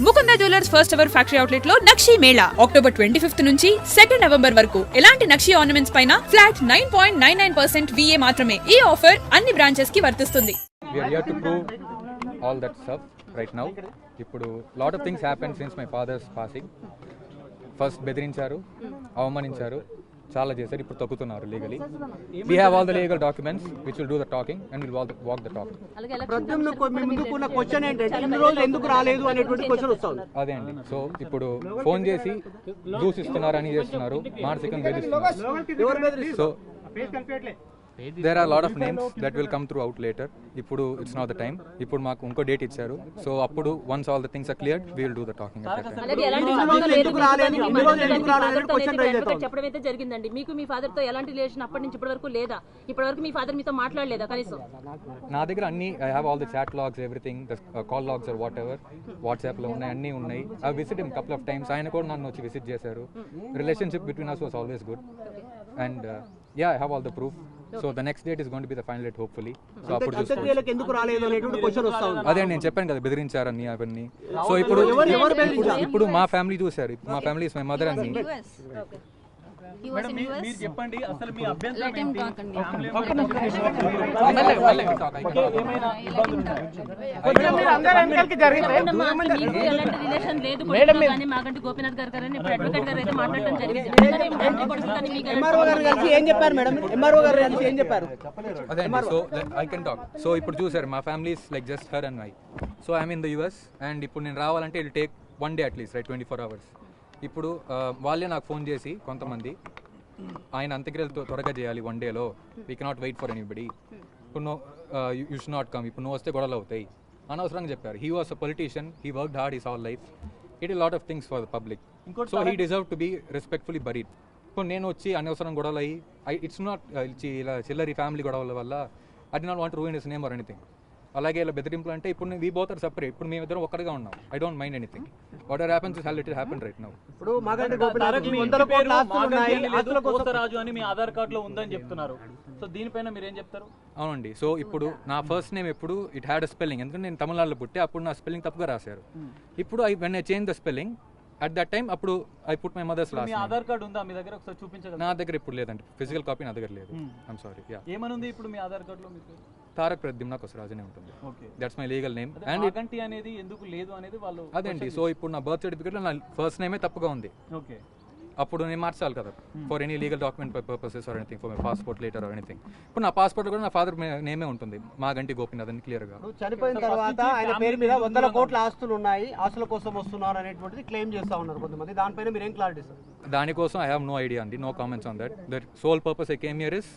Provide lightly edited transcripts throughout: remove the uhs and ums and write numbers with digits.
Mukunda jewellers first ever factory outlet లో నక్షి Mela October 25th నుంచి 2 November వరకు ఎలాంటి నక్షి ఆర్నమెంట్స్ పైన ఫ్లాట్ 9.99% VA మాత్రమే. ఈ ఆఫర్ అన్ని బ్రాంచెస్ కి వర్తిస్తుంది. We are here to prove all that stuff right now. ఇప్పుడు lot of things happened since my father's passing. First బెదిరించారు, అవమానించారు, చాలా చేశారు. ఇప్పుడు తగ్గుతున్నారు legally. We have all the legal documents which will do the talking and will walk the talk. ముందుకున్న question ఏంటంటే ఇన్ని రోజులు ఎందుకు రాలేదు అనేటువంటి క్వశ్చన్ వస్తుంది. అదే అండి. సో ఇప్పుడు ఫోన్ చేసి జ్యూస్ ఇస్తున్నారు అని చేస్తున్నారు, మానసికంగా బెదిరిస్తున్నారు. So there are a lot of names that will come throughout later. ఇప్పుడు it's not the time. ఇప్పుడు మాకు ఇంకో డేట్ ఇచ్చారు. సో అప్పుడు once all the things are cleared we will do the talking at that time. చెప్పడమైతే జరిగిందండి. మీకు మీ father తో ఎలాంటి రిలేషన్ అప్పటి నుంచి ఇప్పటి వరకు లేదా? ఇప్పటి వరకు మీ ఫాదర్ మీతో మాట్లాడలేదా కనీసం? నా దగ్గర అన్ని I have all the chat logs, everything, the call logs or whatever WhatsApp లో ఉన్నాయి, అన్ని ఉన్నాయి. I visited him couple of times. ఆయన కూడా నన్ను వచ్చి విజిట్ చేశారు. Relationship between us was always good and yeah, I have all the proof. So the next date is going to be the final date hopefully. So అప్పుడు అంత్యక్రియలకు ఎందుకు రాలేదు అనేటువంటి క్వశ్చన్ వస్తుంది. అదే నేను చెప్పాను కదా, బెదిరించారని అవన్నీ. సో ఇప్పుడు మా ఫ్యామిలీ చూశారు. మా family is my mother and me. మీరు చెప్పండి అసలు మీ అభ్యంతరం ఏంటి? గోపీనాథ్ గారు ఏం చెప్పారు మేడం? ఎంఆర్ఓ గారు ఏం చెప్పారు? అదే so I can talk. So ఇప్పుడు చూసారు మా family is like just her and my. So I'm in the US and ఇప్పుడు నేను రావాలంటే it take 1 day at least, right, 24 hours. ఇప్పుడు వాళ్ళే నాకు ఫోన్ చేసి కొంతమంది ఆయన అంత్యక్రియలు త్వరగా చేయాలి 1 day లో, we cannot wait for anybody, ఇప్పుడు యూ షుడ్ నాట్ కమ్, ఇప్పుడు నువ్వు వస్తే గొడవలు అవుతాయి అనవసరంగా చెప్పారు. He was a politician, he worked hard his all life, he did a lot of things for the public, so he deserved to be respectfully buried. ఇప్పుడు నేను వచ్చి అనవసరం గొడవలు అయ్యి ఇట్స్ నాట్ ఇలా చిల్లరి ఫ్యామిలీ గొడవల వల్ల I did not want to ruin his name or anything. అలాగే ఇలా బెదిరింపులు అంటే ఇప్పుడు వీ బోత్ ఆర్ సెపరేట్. ఇప్పుడు మేమిద్దరం ఒక్కడిగా ఉన్నాం. I don't mind anything. What ever happens is let it happen right now. ఇప్పుడు మాగంటి గోపీనాథ్ మీ 100 కోట్ల ఆస్తులు ఉన్నాయి, ఆస్తుల కోసం రాజు అని మీ ఆధార్ కార్డ్ లో ఉందని చెప్తున్నారు. సో దీనిపైన మీరు ఏం చెప్తారు? అవునండి. సో ఇప్పుడు నా ఫస్ట్ నేమ్ ఎప్పుడు ఇట్ హ్యాడ్ అ స్పెల్లింగ్, ఎందుకంటే నేను తమిళనాడులో పుట్టి అప్పుడు నా స్పెల్లింగ్ తప్పుగా రాశారు. ఇప్పుడు when I change the spelling at that time అప్పుడు I put my mother's last. మీ ఆధార్ కార్డ్ ఉందా మీ దగ్గర? ఒకసారి చూపించగలరా? నా దగ్గర ఇప్పుడు లేదండి, ఫిజికల్ కాపీ నా దగ్గర లేదు. I'm sorry. యా, ఏమనుంది ఇప్పుడు మీ ఆధార్ కార్డ్ లో? మీకు తారక్ ప్రద్యుమ్న కొసరాజనే ఉంటుంది. Okay, that's my legal name. And Maganti అనేది ఎందుకు లేదు అనేది వాళ్ళు అదేంటి. సో ఇప్పుడు నా బర్త్ సర్టిఫికేట్ లో నా ఫస్ట్ నేమే తప్పుగా ఉంది. ఓకే, అప్పుడు నేను మార్చాలి కదా for any legal document purposes or anything, for my passport later or anything. ఇప్పుడు నా పాస్పోర్ట్ కూడా నా ఫాదర్ నేమే ఉంటుంది, మాగంటి గోపీనాథ్ అని క్లియర్ గా. చనిపోయిన తర్వాత ఆయన పేరు మీద 100 కోట్ల ఆస్తులు ఉన్నాయి, ఆస్తుల కోసం వస్తున్నారు అనేటువంటిది క్లెయిమ్ చేస్తా ఉన్నారు కొంతమంది. దానిపైన మీరు ఏం క్లారిటీ సార్? దానికోసం ఐ హావ్ నో ఐడియా అండి, no comments on that. That sole purpose I came here is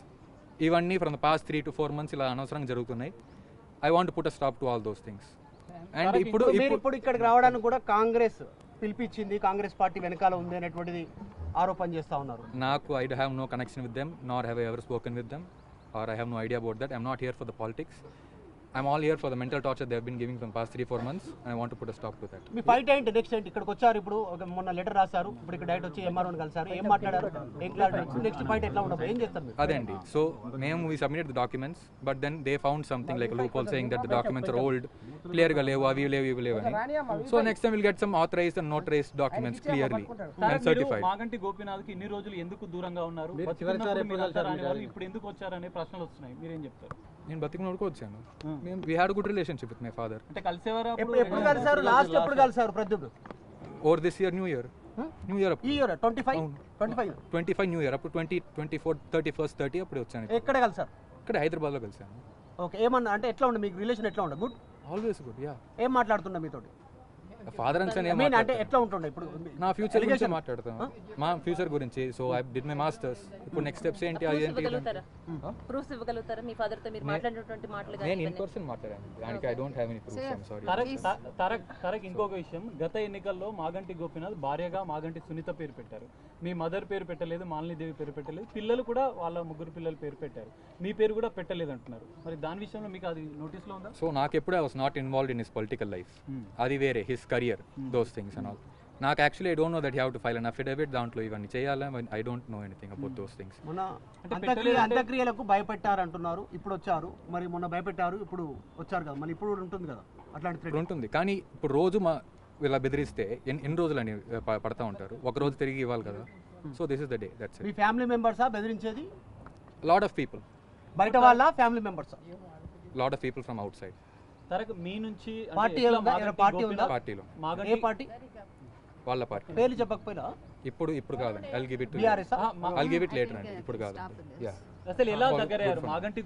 ఇవన్నీ from the past 3 to 4 months ఇలా అనవసరంగా జరుగుతున్నాయి. I want to put a stop to all those things. And ఇప్పుడు ఇక్కడికి రావడానికి కూడా Congress పిలిపించింది, Congress party వెనకాల ఉంది అనేటువంటిది ఆరోపణ చేస్తా ఉన్నారు. నాకు I have no connection with them, nor have I ever spoken with them, or I have no idea about that. I'm not here for the politics. I'm all here for the mental torture they have been giving for the past 3-4 months and I want to put a stop to that. Me fight ఏంటి next? ఏంటి ఇక్కడికి వచ్చారు, ఇప్పుడు మొన్న letter రాశారు, ఇప్పుడు ఇక్కడ direct వచ్చి ఎంఆర్ఓ ని కలిసారు, ఏం మాట్లాడారు, ఏం క్లారిటీ? నెక్స్ట్ ఫైట్ ఎట్లా ఉండదు, ఏం చేస్తారు మీరు? అదే అండి. సో మేము we submitted the documents but then they found something like a loophole saying that the documents are old, clear ga levu, avi levu ani. So next time we'll get some authorized and notarized documents clearly and certified. Maganti Gopinath కి ఇన్ని రోజులు ఎందుకు దూరంగా ఉన్నారు? ఇప్పుడు ఎందుకు వచ్చారనే ప్రశ్నలు వస్తున్నాయి, మీరేం చెప్తారు? నేను బతికినోడుకు వచ్చాను. మేము we had a good relationship with my father. అంటే కలిసేవారా? ఎప్పుడు కలిసారు లాస్ట్? ఎప్పుడు కలిసారు Pradyumna? Over this year, new year ఈ ఇయర్ 25 new year అప్పుడు 2024 31st 30 అప్పుడు వచ్చాను. ఎక్కడ కలిసారు? ఇక్కడ హైదరాబాద్ లో కలిసాను. ఓకే, ఏమన్నా అంటే ఎట్లా ఉండే మీకు రిలేషన్? ఎట్లా ఉండే? Good, always good. యా. ఏం మాట్లాడుతున్నా మీతోటి? ఫాదర్ అండ్ సన్ అంటే ఎట్లా ఉంటుండే? ఇప్పుడు నా ఫ్యూచర్ గురించి మాట్లాడుతాను, మా ఫ్యూచర్ గురించి. So I did my masters. ఇప్పుడు నెక్స్ట్ స్టెప్స్ ఏంటి ప్రూఫ్స్ ఇవ్వగలుగుతారా మీ ఫాదర్ తో మీరు మాట్లాడినటువంటి మాటలు? నేను ఇన్ పర్సన్ మాట్లాడాను, దానికి I don't have any proofs. I am sorry. Tarak ఇంకొక విషయం, గత ఎన్నికల్లో మాగంటి గోపీనాథ్ భార్యగా మాగంటి సునీత పేరు పెట్టారు, మీ మదర్ పేరు పెట్టలేదు, మాలినీదేవి పేరు పెట్టలేదు, పిల్లలు కూడా వాళ్ళ 3 పిల్లల పేరు పెట్టారు, మీ పేరు కూడా పెట్టలేదు అంటున్నారు. మరి దాని విషయంలో మీకు అది నోటీస్ లో ఉందా? సో నాకు ఎప్పుడు I was not involved in his political life, అది వేరే, his career, those things and all. నాకు actually I don't know that you have to file an affidavit, దాంట్లో ఇవన్నీ చేయాలా, I don't know anything about those things. మొన్న అంత్యక్రియలకు భయపెట్టారు అంటున్నారు, ఇప్పుడు వచ్చారు, మరి మొన్న భయపెట్టారు, ఇప్పుడు వచ్చారు కదా, మళ్ళీ ఇప్పుడు ఉంటుంది కదా అట్లాంటి ఉంటుంది. కానీ ఇప్పుడు రోజు ఇలా బెదిరిస్తే ఎన్ని రోజులని పడతా ఉంటారు, ఒక రోజు తిరిగి ఇవ్వాలి కదా. So this is the day, that's me it. Family మెంబర్సా బెదిరించేది? లాట్ ఆఫ్ పీపుల్, బయట వాళ్ళ ఫ్యామిలీ మెంబర్సా? Lot of people from outside. తరక్ మీ నుంచి అంటే పార్టీ ఎట్లా ఉందా? మాగంటి పార్టీ ఉందా? గోపీనాథ్ పార్టీలో ఏ మాగంటి పార్టీ? వాళ్ళ పార్టీ. పేర్లు చెప్పకపోయినా ఇప్పుడు కాదండి, I'll give it BRS I'll give it later అండి, ఇప్పుడు కాదండి. యా అసలు ఎలా దగ్గరయ్యారు మాగంటి